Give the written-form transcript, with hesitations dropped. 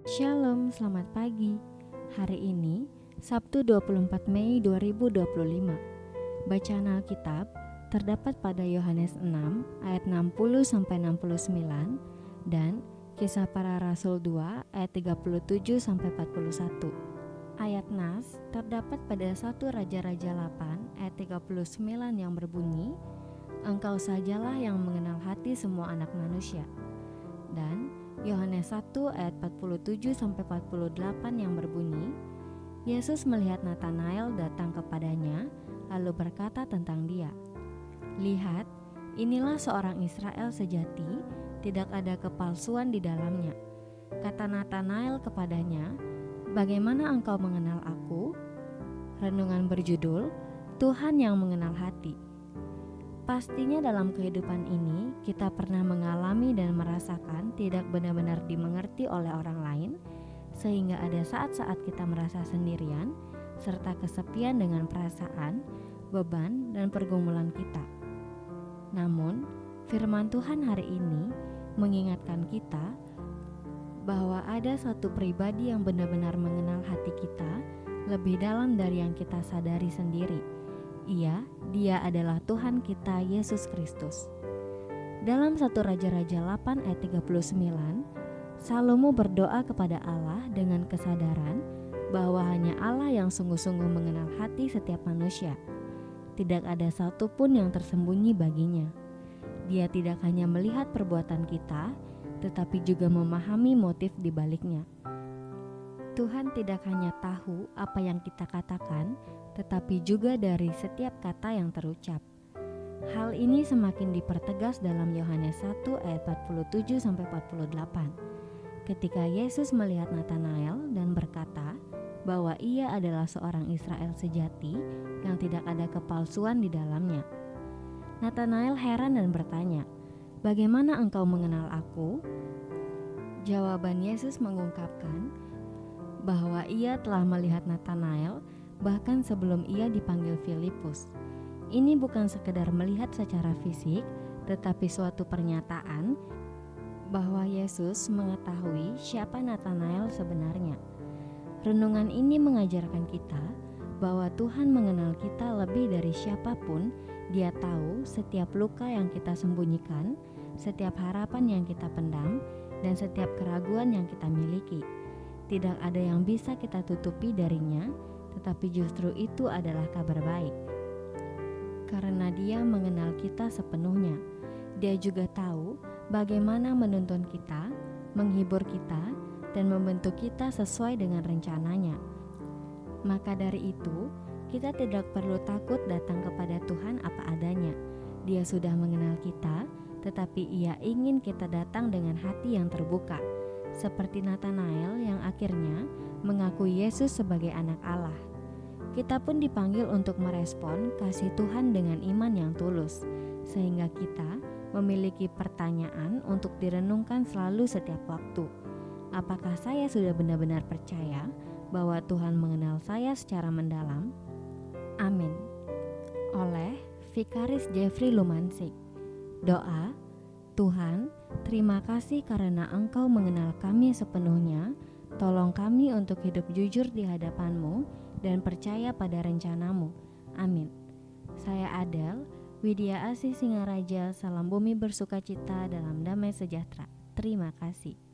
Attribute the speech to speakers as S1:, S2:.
S1: Shalom, selamat pagi. Hari ini, Sabtu 24 Mei 2025. Bacaan Alkitab terdapat pada Yohanes 6 ayat 60-69 dan Kisah Para Rasul 2 ayat 37-41. Ayat nas terdapat pada 1 Raja-Raja 8 ayat 39 yang berbunyi, "Engkau sajalah yang mengenal hati semua anak manusia." Dan Yohanes 1 ayat 47-48 yang berbunyi, Yesus melihat Natanael datang kepadanya lalu berkata tentang dia, "Lihat, inilah seorang Israel sejati, tidak ada kepalsuan di dalamnya." Kata Natanael kepadanya, "Bagaimana engkau mengenal aku?" Renungan berjudul, Tuhan yang mengenal hati. Pastinya dalam kehidupan ini kita pernah mengalami dan merasakan tidak benar-benar dimengerti oleh orang lain, sehingga ada saat-saat kita merasa sendirian serta kesepian dengan perasaan, beban, dan pergumulan kita. Namun, firman Tuhan hari ini mengingatkan kita bahwa ada satu pribadi yang benar-benar mengenal hati kita lebih dalam dari yang kita sadari sendiri. Dia adalah Tuhan kita Yesus Kristus. Dalam 1 Raja-Raja 8 ayat 39, Salomo berdoa kepada Allah dengan kesadaran bahwa hanya Allah yang sungguh-sungguh mengenal hati setiap manusia. Tidak ada satupun yang tersembunyi baginya. Dia tidak hanya melihat perbuatan kita, tetapi juga memahami motif di baliknya. Tuhan tidak hanya tahu apa yang kita katakan, tetapi juga dari setiap kata yang terucap. Hal ini semakin dipertegas dalam Yohanes 1 ayat 47-48. Ketika Yesus melihat Natanael dan berkata bahwa ia adalah seorang Israel sejati yang tidak ada kepalsuan di dalamnya. Natanael heran dan bertanya, "Bagaimana engkau mengenal aku?" Jawaban Yesus mengungkapkan bahwa ia telah melihat Natanael bahkan sebelum ia dipanggil Filipus. Ini bukan sekedar melihat secara fisik, tetapi suatu pernyataan bahwa Yesus mengetahui siapa Natanael sebenarnya. Renungan ini mengajarkan kita bahwa Tuhan mengenal kita lebih dari siapapun. Dia tahu setiap luka yang kita sembunyikan, setiap harapan yang kita pendam, dan setiap keraguan yang kita miliki. Tidak ada yang bisa kita tutupi darinya, tetapi justru itu adalah kabar baik. Karena Dia mengenal kita sepenuhnya, Dia juga tahu bagaimana menuntun kita, menghibur kita, dan membentuk kita sesuai dengan rencananya. Maka dari itu, kita tidak perlu takut datang kepada Tuhan apa adanya. Dia sudah mengenal kita, tetapi Ia ingin kita datang dengan hati yang terbuka, seperti Natanael yang akhirnya mengakui Yesus sebagai anak Allah. Kita pun dipanggil untuk merespon kasih Tuhan dengan iman yang tulus, sehingga kita memiliki pertanyaan untuk direnungkan selalu setiap waktu. Apakah saya sudah benar-benar percaya bahwa Tuhan mengenal saya secara mendalam? Amin. Oleh Vikaris Jeffrey Lumansik. Doa, Tuhan, terima kasih karena Engkau mengenal kami sepenuhnya. Tolong kami untuk hidup jujur di hadapan-Mu dan percaya pada rencana-Mu. Amin. Saya Adel, Widya Asih Singaraja, salam bumi bersukacita dalam damai sejahtera. Terima kasih.